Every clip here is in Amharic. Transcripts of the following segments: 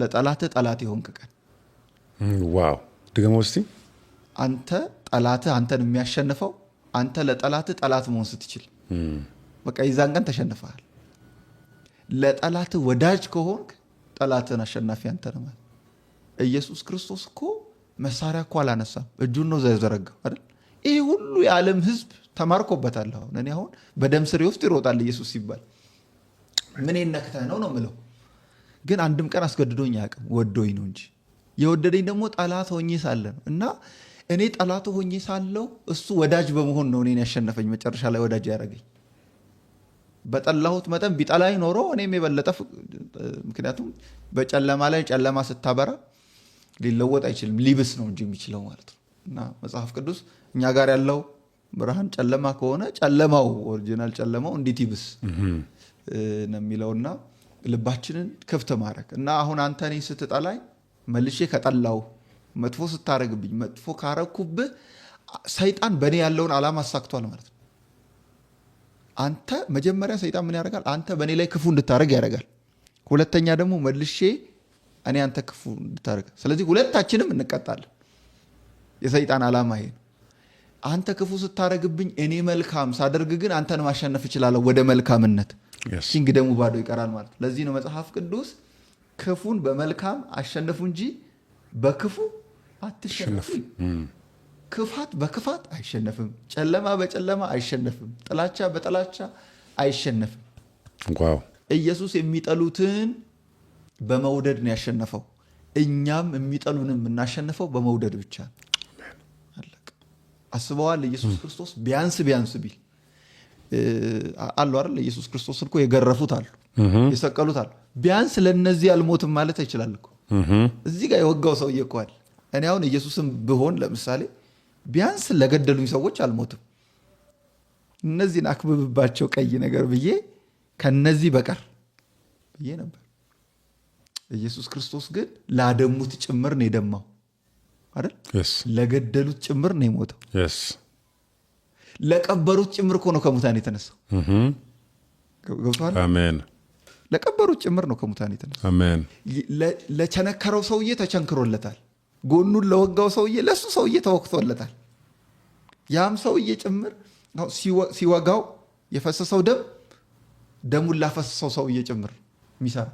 ለጠላት ጠላት ይሆንክ ቀን። ዋው ደግሞ እስቲ አንተ ጠላት አንተን የሚያሸንፈው አንተ ለጠላት ጠላት መሆን ስትችል በቃ ይዛን ቀን ተሸንፈሃል። ለጠላት ወዳጅ ከሆንክ ጠላትን አሸናፊ አንተ ነህ ማለት። ኢየሱስ ክርስቶስ እኮ መሳሪያ እኮ አላነሳም፣ እጁን ነው ዘረጋው አይደል? ይሄ ሁሉ የዓለም ህዝብ ተማርኮበታል። አሁን እኔ አሁን በደም ስሬ ውስጥ ይሮጣል ኢየሱስ ሲባል ምን ነክተህ ነው የምለው። ግን አንድም ቀን አስገድዶኝ አያውቅም፣ ወዶኝ ነው እንጂ። የወደደኝ ደግሞ ጠላት ሆኜ ሳለ ነው። እና እኔ ጠላት ሆኜ ሳለው እሱ ወዳጅ በመሆን ነው እኔን ያሸነፈኝ፣ መጨረሻ ላይ ወዳጅ ያደረገኝ። በጠላሁት መጠን ቢጠላኝ ኖሮ እኔም የበለጠ ምክንያቱም በጨለማ ላይ ጨለማ ስታበራ ሊለወጥ አይችልም፣ ሊብስ ነው እንጂ የሚችለው ማለት ነው። እና መጽሐፍ ቅዱስ እኛ ጋር ያለው ብርሃን ጨለማ ከሆነ ጨለማው ኦሪጂናል ጨለማው እንዴት ይብስ ነው የሚለውና ልባችንን ክፍት ማድረግ እና አሁን አንተ እኔ ስትጠላኝ መልሼ ከጠላው መጥፎ ስታረግብኝ መጥፎ ካረኩብህ ሰይጣን በእኔ ያለውን ዓላማ አሳክቷል ማለት ነው። አንተ መጀመሪያ ሰይጣን ምን ያደርጋል? አንተ በእኔ ላይ ክፉ እንድታረግ ያደርጋል። ሁለተኛ ደግሞ መልሼ እኔ አንተ ክፉ እንድታረግ። ስለዚህ ሁለታችንም እንቀጣለን። የሰይጣን ዓላማ ይሄ ነው። አንተ ክፉ ስታረግብኝ እኔ መልካም ሳደርግ ግን አንተን ማሸነፍ እችላለሁ ወደ መልካምነት። ሲንግ ደግሞ ባዶ ይቀራል ማለት። ለዚህ ነው መጽሐፍ ቅዱስ ክፉን በመልካም አሸነፉ እንጂ በክፉ አትሸነፉ። ክፋት በክፋት አይሸነፍም፣ ጨለማ በጨለማ አይሸነፍም፣ ጥላቻ በጥላቻ አይሸነፍም። ዋው! ኢየሱስ የሚጠሉትን በመውደድ ነው ያሸነፈው። እኛም የሚጠሉንም የምናሸንፈው በመውደድ ብቻ ነው። አስበዋል? ኢየሱስ ክርስቶስ ቢያንስ ቢል አሉ አይደል? ኢየሱስ ክርስቶስ እኮ የገረፉት አሉ፣ የሰቀሉት አሉ። ቢያንስ ለነዚህ አልሞትም ማለት ይችላል እኮ። እዚህ ጋር የወጋው ሰውዬ እኮ አለ። እኔ አሁን ኢየሱስም ብሆን ለምሳሌ ቢያንስ ለገደሉኝ ሰዎች አልሞትም፣ እነዚህን አክብብባቸው ቀይ ነገር ብዬ ከነዚህ በቀር ብዬ ነበር። ኢየሱስ ክርስቶስ ግን ላደሙት ጭምር ነው የደማው አይደል? ለገደሉት ጭምር ነው የሞተው። ለቀበሩት ጭምር እኮ ነው ከሙታን የተነሳው። ገብቶሃል? አሜን። ለቀበሩት ጭምር ነው ከሙታን የተነሳው። አሜን። ለቸነከረው ሰውዬ ተቸንክሮለታል። ጎኑን ለወጋው ሰውዬ ለሱ ሰውዬ ተወክቶለታል። ያም ሰውዬ ጭምር ሲወጋው የፈሰሰው ደሙን ላፈሰሰው ሰውዬ ጭምር የሚሰራ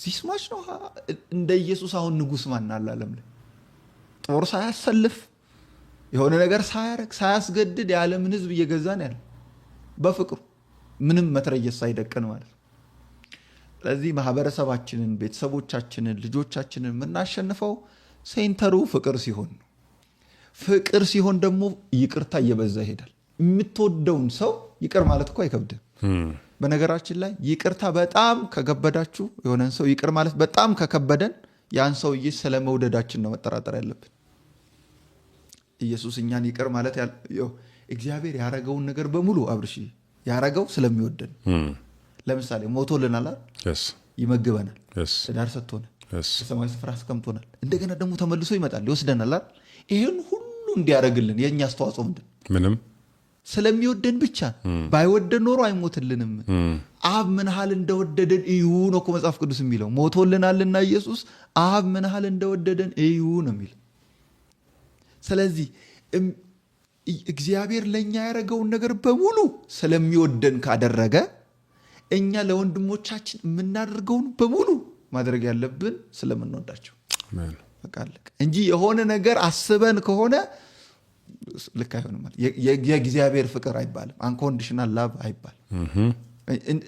ሲስማች ነው። እንደ ኢየሱስ አሁን ንጉስ ማን አለ ዓለም ላይ? ጦር ሳያሰልፍ የሆነ ነገር ሳያረግ ሳያስገድድ የዓለምን ህዝብ እየገዛን ያለ በፍቅሩ ምንም መትረየስ ሳይደቅን ማለት ነው። ስለዚህ ማህበረሰባችንን፣ ቤተሰቦቻችንን፣ ልጆቻችንን የምናሸንፈው ሴንተሩ ፍቅር ሲሆን ነው። ፍቅር ሲሆን ደግሞ ይቅርታ እየበዛ ይሄዳል። የምትወደውን ሰው ይቅር ማለት እኮ አይከብድም። በነገራችን ላይ ይቅርታ በጣም ከከበዳችሁ የሆነን ሰው ይቅር ማለት በጣም ከከበደን ያን ሰውዬ ስለመውደዳችን ነው መጠራጠር ያለብን። ኢየሱስ እኛን ይቅር ማለት እግዚአብሔር ያረገውን ነገር በሙሉ አብርሽ ያረገው ስለሚወደን። ለምሳሌ ሞቶልናል፣ ይመግበናል፣ ትዳር ሰጥቶናል፣ በሰማያዊ ስፍራ አስቀምጦናል። እንደገና ደግሞ ተመልሶ ይመጣል ይወስደናል። ይህን ሁሉ እንዲያደርግልን የእኛ አስተዋጽኦ ምንድን? ምንም። ስለሚወደን ብቻ። ባይወደን ኖሮ አይሞትልንም። አብ ምን ያህል እንደወደደን እዩ ነው እኮ መጽሐፍ ቅዱስ የሚለው። ሞቶልናልና ኢየሱስ አብ ምን ያህል እንደወደደን እዩ ነው የሚለው። ስለዚህ እግዚአብሔር ለእኛ ያደረገውን ነገር በሙሉ ስለሚወደን ካደረገ እኛ ለወንድሞቻችን የምናደርገውን በሙሉ ማድረግ ያለብን ስለምንወዳቸው በቃ እንጂ የሆነ ነገር አስበን ከሆነ ልክ አይሆንም። የእግዚአብሔር ፍቅር አይባልም፣ አንኮንዲሽናል ላቭ አይባልም።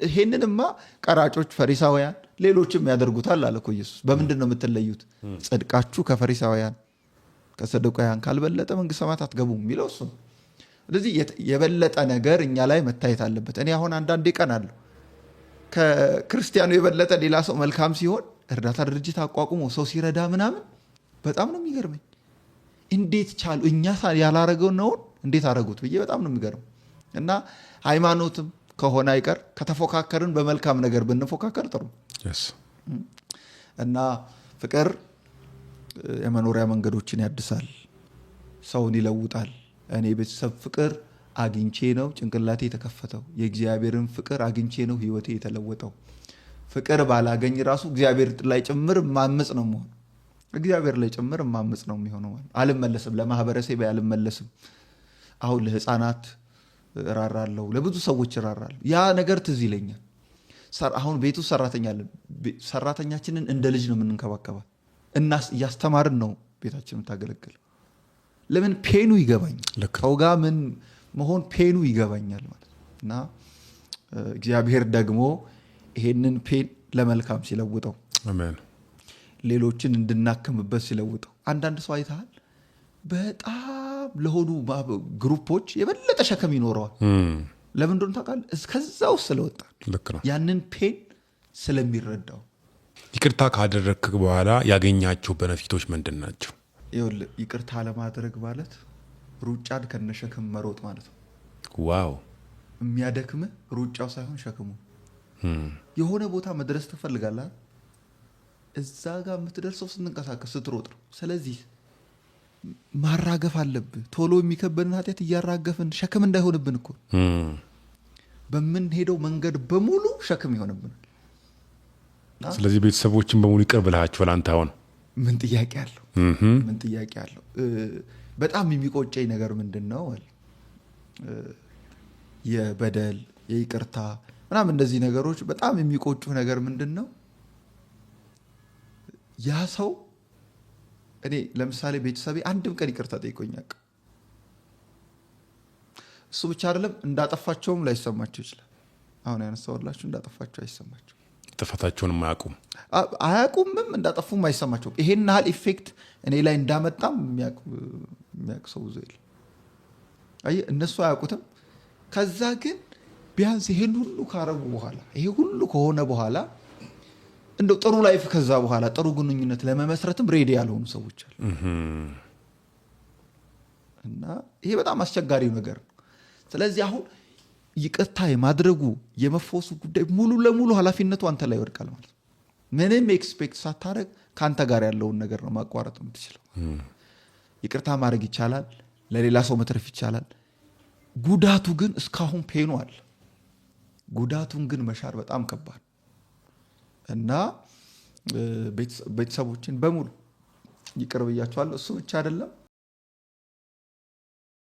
ይሄንንማ ቀራጮች፣ ፈሪሳውያን፣ ሌሎችም ያደርጉታል አለ እኮ ኢየሱስ። በምንድን ነው የምትለዩት? ጽድቃችሁ ከፈሪሳውያን ከሰዱቃውያን ካልበለጠ መንግስተ ሰማያት አትገቡም የሚለው እሱ። ስለዚህ የበለጠ ነገር እኛ ላይ መታየት አለበት። እኔ አሁን አንዳንዴ ቀናለሁ ከክርስቲያኑ የበለጠ ሌላ ሰው መልካም ሲሆን እርዳታ ድርጅት አቋቁሞ ሰው ሲረዳ ምናምን በጣም ነው የሚገርመኝ። እንዴት ቻሉ? እኛ ያላረገው ነውን እንዴት አረጉት ብዬ በጣም ነው የሚገርመው። እና ሃይማኖትም ከሆነ አይቀር ከተፎካከርን በመልካም ነገር ብንፎካከር ጥሩ። እና ፍቅር የመኖሪያ መንገዶችን ያድሳል፣ ሰውን ይለውጣል። እኔ ቤተሰብ ፍቅር አግኝቼ ነው ጭንቅላቴ የተከፈተው። የእግዚአብሔርን ፍቅር አግኝቼ ነው ህይወቴ የተለወጠው። ፍቅር ባላገኝ ራሱ እግዚአብሔር ላይ ጭምር ማመጽ ነው የሚሆነው። እግዚአብሔር ላይ ጭምር ማመጽ ነው የሚሆነው። አልመለስም፣ ለማህበረሰብ አልመለስም። አሁን ለህፃናት እራራለሁ፣ ለብዙ ሰዎች እራራለሁ። ያ ነገር ትዝ ይለኛል። አሁን ቤቱ ሰራተኛ አለን። ሰራተኛችንን እንደ ልጅ ነው የምንንከባከባት እና እያስተማርን ነው ቤታችን የምታገለግል። ለምን ፔኑ ይገባኛል፣ ሰው ጋር ምን መሆን ፔኑ ይገባኛል ማለት እና እግዚአብሔር ደግሞ ይሄንን ፔን ለመልካም ሲለውጠው፣ አሜን፣ ሌሎችን እንድናክምበት ሲለውጠው። አንዳንድ ሰው አይተሃል፣ በጣም ለሆኑ ግሩፖች የበለጠ ሸክም ይኖረዋል። ለምን እንደሆነ ታውቃለህ? እስከዛው ስለወጣ ያንን ፔን ስለሚረዳው። ይቅርታ ካደረግክ በኋላ ያገኛቸው በነፊቶች ምንድን ናቸው? ይኸውልህ፣ ይቅርታ ለማድረግ ማለት ሩጫን ከነሸክም መሮጥ ማለት ነው። ዋው! የሚያደክምህ ሩጫው ሳይሆን ሸክሙ። የሆነ ቦታ መድረስ ትፈልጋለህ፣ እዛ ጋር የምትደርሰው ስትንቀሳቀስ ስትሮጥ ነው። ስለዚህ ማራገፍ አለብህ። ቶሎ የሚከበድን ኃጢአት እያራገፍን ሸክም እንዳይሆንብን እኮ በምንሄደው መንገድ በሙሉ ሸክም ይሆንብናል። ስለዚህ ቤተሰቦችን በሙሉ ይቅር ብለሃቸዋል አንተ? አሁን ምን ጥያቄ አለው? ምን ጥያቄ አለው? በጣም የሚቆጨኝ ነገር ምንድን ነው? የበደል የይቅርታ ምናምን እንደዚህ ነገሮች በጣም የሚቆጩ ነገር ምንድን ነው? ያ ሰው እኔ ለምሳሌ ቤተሰቤ አንድም ቀን ይቅርታ ጠይቆኛል። እሱ ብቻ አይደለም፣ እንዳጠፋቸውም ላይሰማቸው ይችላል። አሁን ያነሳሁላችሁ እንዳጠፋቸው አይሰማቸው፣ ጥፋታቸውንም አያውቁምም፣ እንዳጠፉም አይሰማቸውም። ይሄን ያህል ኢፌክት እኔ ላይ እንዳመጣም የሚያውቅ ሰው ብዙ የለም። አየህ፣ እነሱ አያውቁትም። ከዛ ግን ቢያንስ ይሄን ሁሉ ካረጉ በኋላ ይሄ ሁሉ ከሆነ በኋላ እንደው ጥሩ ላይፍ ከዛ በኋላ ጥሩ ግንኙነት ለመመስረትም ሬዲ ያልሆኑ ሰዎች አሉ። እና ይሄ በጣም አስቸጋሪው ነገር ነው። ስለዚህ አሁን ይቅርታ የማድረጉ የመፎሱ ጉዳይ ሙሉ ለሙሉ ኃላፊነቱ አንተ ላይ ይወድቃል ማለት ነው። ምንም ኤክስፔክት ሳታረግ ከአንተ ጋር ያለውን ነገር ነው ማቋረጥ የምትችለው። ይቅርታ ማድረግ ይቻላል፣ ለሌላ ሰው መትረፍ ይቻላል። ጉዳቱ ግን እስካሁን ፔኑ አለ። ጉዳቱን ግን መሻር በጣም ከባድ እና ቤተሰቦችን በሙሉ ይቅር ብያቸዋለሁ። እሱ ብቻ አይደለም